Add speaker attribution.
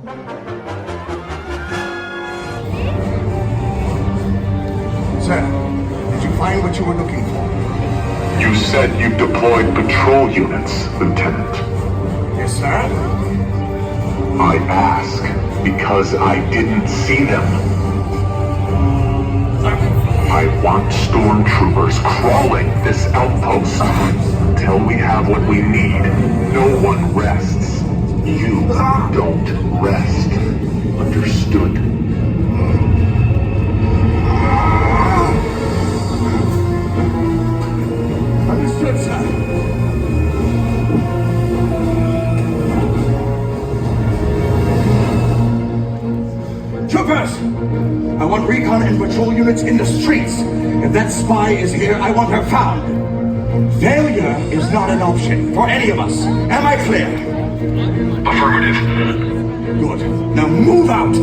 Speaker 1: Sir, did you find what you were looking for?
Speaker 2: You said you deployed patrol units, Lieutenant.
Speaker 1: Yes, sir?
Speaker 2: I ask because I didn't see them. I want stormtroopers crawling this outpost. Until we have what we need, no one rests. You don't rest. Understood?
Speaker 1: Understood, sir. Troopers! I want recon and patrol units in the streets. If that spy is here, I want her found. Failure is not an option for any of us. Am I clear?
Speaker 2: Affirmative.
Speaker 1: Good. Now move out!